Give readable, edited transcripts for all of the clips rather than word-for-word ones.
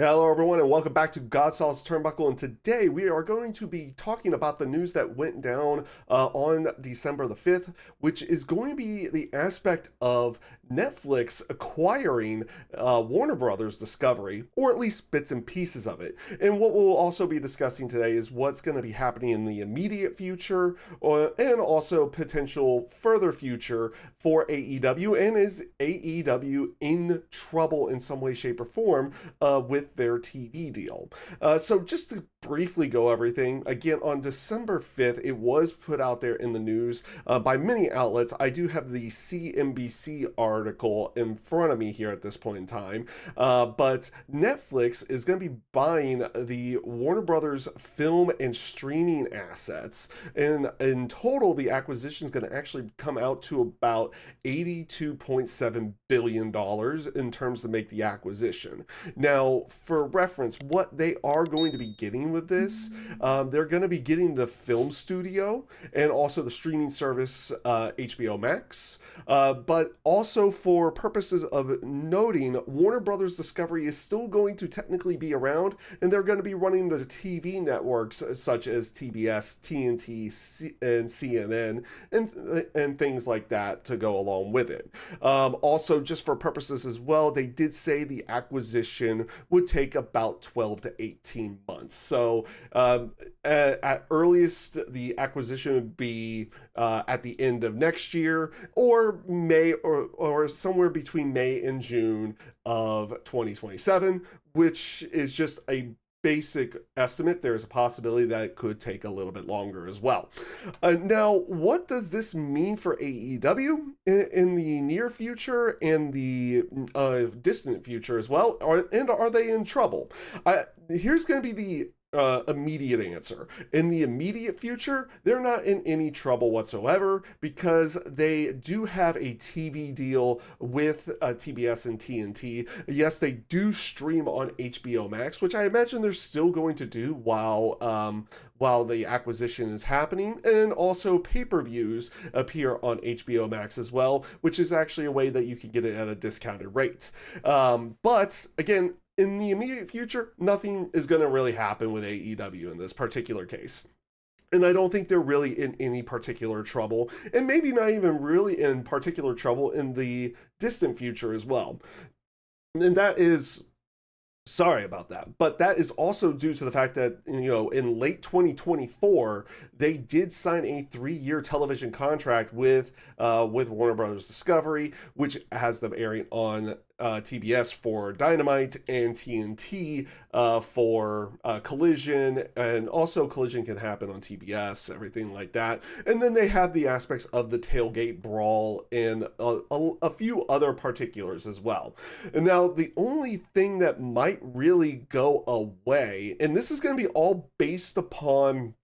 Hello, everyone, and welcome back to GodSaw's Turnbuckle. And today we are going to be talking about the news that went down on December the 5th, which is going to be the aspect of Netflix acquiring Warner Brothers Discovery, or at least bits and pieces of it. And what we'll also be discussing today is what's going to be happening in the immediate future and also potential further future for AEW. And is AEW in trouble in some way, shape, or form with their TV deal? So just to briefly go everything, again, on December 5th, it was put out there in the news by many outlets. I do have the CNBC article in front of me here at this point in time, but Netflix is going to be buying the Warner Brothers film and streaming assets, and in total, the acquisition is going to actually come out to about $82.7 billion in terms to make the acquisition. Now, for reference, what they are going to be getting with this, they're going to be getting the film studio and also the streaming service HBO Max. But also for purposes of noting, Warner Brothers Discovery is still going to technically be around, and they're going to be running the TV networks such as TBS, TNT, and CNN, and things like that to go along with it. Also, just for purposes as well, they did say the acquisition would take about 12 to 18 months. So at earliest, the acquisition would be at the end of next year, or May, or somewhere between May and June of 2027, which is just a basic estimate. There's a possibility that it could take a little bit longer as well. Now, what does this mean for AEW in the near future and the distant future as well? Are they in trouble? Here's going to be the immediate answer. In the immediate future, they're not in any trouble whatsoever because they do have a TV deal with TBS and TNT. Yes, they do stream on HBO Max, which I imagine they're still going to do while the acquisition is happening, and also pay-per-views appear on HBO Max as well, which is actually a way that you can get it at a discounted rate. But again, in the immediate future, nothing is going to really happen with AEW in this particular case. And I don't think they're really in any particular trouble, and maybe not even really in particular trouble in the distant future as well. And that is, sorry about that, but that is also due to the fact that, in late 2024, they did sign a 3-year television contract with Warner Brothers Discovery, which has them airing on TBS for Dynamite and TNT for Collision, and also Collision can happen on TBS, everything like that. And then they have the aspects of the tailgate brawl and a few other particulars as well. And now the only thing that might really go away, and this is going to be all based upon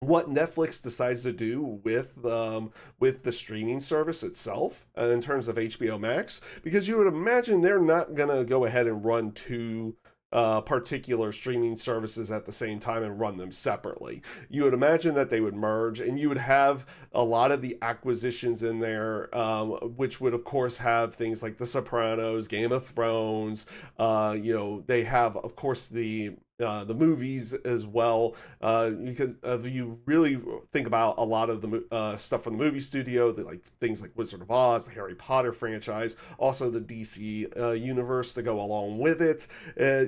what Netflix decides to do with the streaming service itself in terms of HBO Max, because you would imagine they're not gonna go ahead and run two particular streaming services at the same time and run them separately. You would imagine that they would merge, and you would have a lot of the acquisitions in there, which would of course have things like The Sopranos, Game of Thrones. They have, of course, the movies as well, because if you really think about a lot of the stuff from the movie studio, like things like Wizard of Oz, the Harry Potter franchise, also the DC universe to go along with it.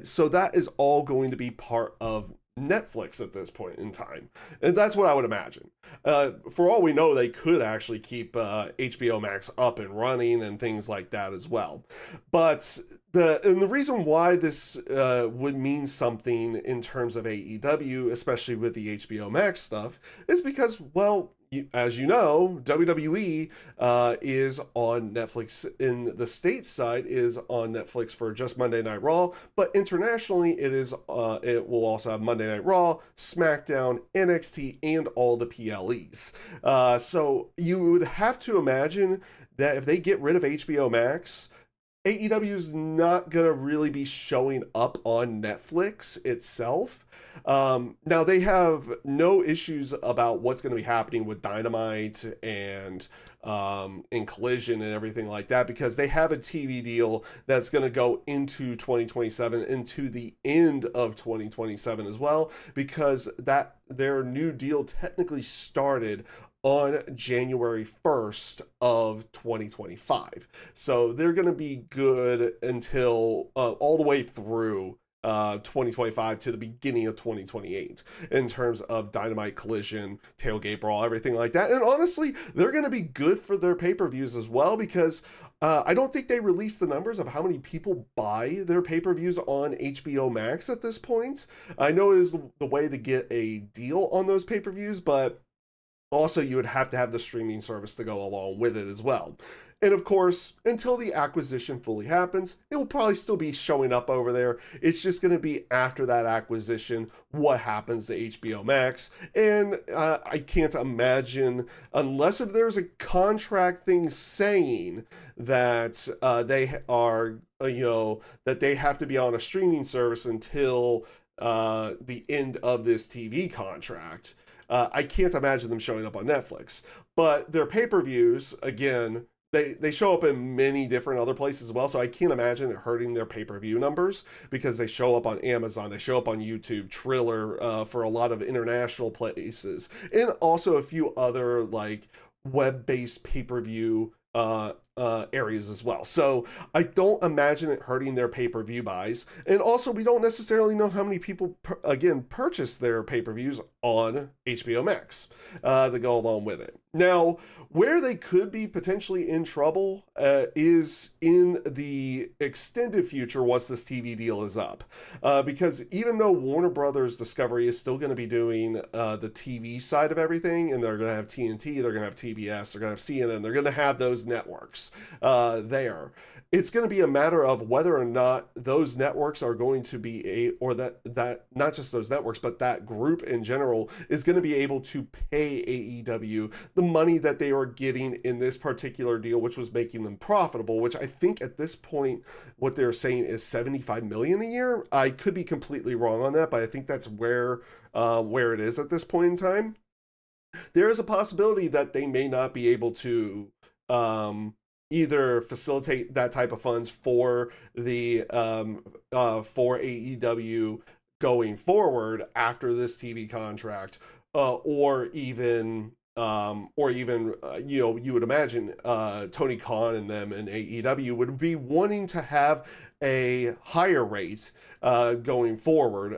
So that is all going to be part of Netflix at this point in time, and that's what I would imagine. For all we know, they could actually keep HBO Max up and running and things like that as well. But the reason why this would mean something in terms of AEW, especially with the HBO Max stuff, is because, well, as you know, WWE is on Netflix. In the States side is on Netflix for just Monday Night Raw, but internationally it will also have Monday Night Raw, SmackDown, NXT, and all the PLEs. So you would have to imagine that if they get rid of HBO Max, AEW is not going to really be showing up on Netflix itself. Now, they have no issues about what's going to be happening with Dynamite and Collision and everything like that, because they have a TV deal that's going to go into 2027, into the end of 2027 as well, because that their new deal technically started on January 1st of 2025. So they're going to be good until all the way through 2025 to the beginning of 2028 in terms of Dynamite, Collision, Tailgate Brawl, everything like that. And honestly, they're going to be good for their pay-per-views as well, because I don't think they released the numbers of how many people buy their pay-per-views on HBO Max at this point. I know it is the way to get a deal on those pay-per-views, but also you would have to have the streaming service to go along with it as well. And of course, until the acquisition fully happens, it will probably still be showing up over there. It's just going to be after that acquisition, what happens to HBO Max. And I can't imagine, unless if there's a contract thing saying that they are, that they have to be on a streaming service until the end of this TV contract. I can't imagine them showing up on Netflix. But their pay-per-views, again, they show up in many different other places as well, so I can't imagine it hurting their pay-per-view numbers, because they show up on Amazon, they show up on YouTube, Triller, for a lot of international places, and also a few other like web-based pay-per-view areas as well. So I don't imagine it hurting their pay-per-view buys. And also, we don't necessarily know how many people purchase their pay-per-views on HBO Max that go along with it. Now, where they could be potentially in trouble is in the extended future once this TV deal is up, because even though Warner Brothers Discovery is still going to be doing the TV side of everything, and they're going to have TNT, they're going to have TBS, they're going to have CNN, they're going to have those networks there. It's going to be a matter of whether or not those networks are going to be that not just those networks, but that group in general is going to be able to pay AEW the money that they are getting in this particular deal, which was making them profitable, which I think at this point, what they're saying is 75 million a year. I could be completely wrong on that, but I think that's where it is at this point in time. There is a possibility that they may not be able to either facilitate that type of funds for the for AEW going forward after this TV contract, or even you would imagine Tony Khan and them and AEW would be wanting to have a higher rate going forward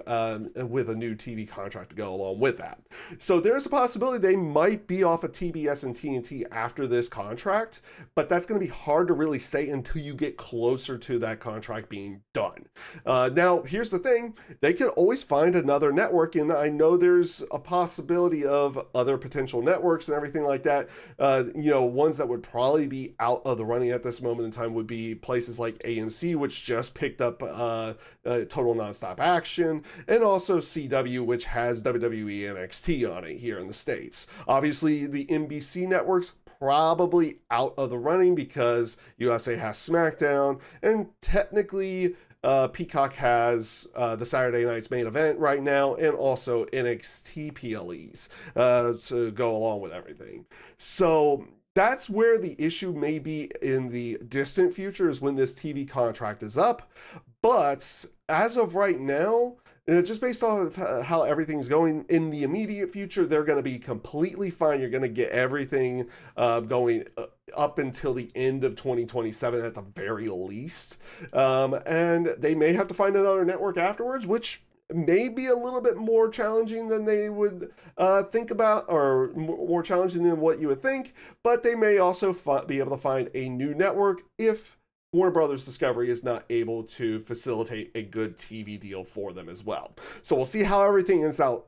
with a new TV contract to go along with that. So there's a possibility they might be off of TBS and TNT after this contract, but that's going to be hard to really say until you get closer to that contract being done. Now, here's the thing. They can always find another network, and I know there's a possibility of other potential networks and everything like that. Ones that would probably be out of the running at this moment in time would be places like AMC, which just picked up Total Nonstop Action, and also CW, which has WWE NXT on it here in the States. Obviously, the NBC networks probably out of the running because USA has SmackDown, and technically Peacock has the Saturday Night's Main Event right now, and also NXT PLEs to go along with everything. So that's where the issue may be in the distant future, is when this TV contract is up. But as of right now, just based on how everything's going in the immediate future, they're going to be completely fine. You're going to get everything going up until the end of 2027 at the very least. And they may have to find another network afterwards, which may be a little bit more challenging than they would think about, or more challenging than what you would think. But they may also be able to find a new network if Warner Brothers Discovery is not able to facilitate a good TV deal for them as well. So we'll see how everything ends out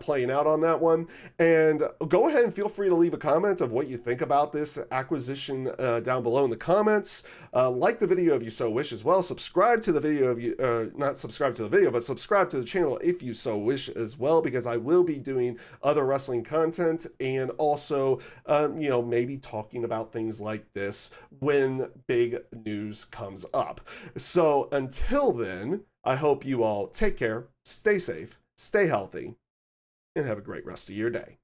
playing out on that one. And go ahead and feel free to leave a comment of what you think about this acquisition down below in the comments. Like the video if you so wish as well. Subscribe to the video if you, not subscribe to the video, but subscribe to the channel if you so wish as well, because I will be doing other wrestling content, and also, maybe talking about things like this when big news news comes up. So until then, I hope you all take care, stay safe, stay healthy, and have a great rest of your day.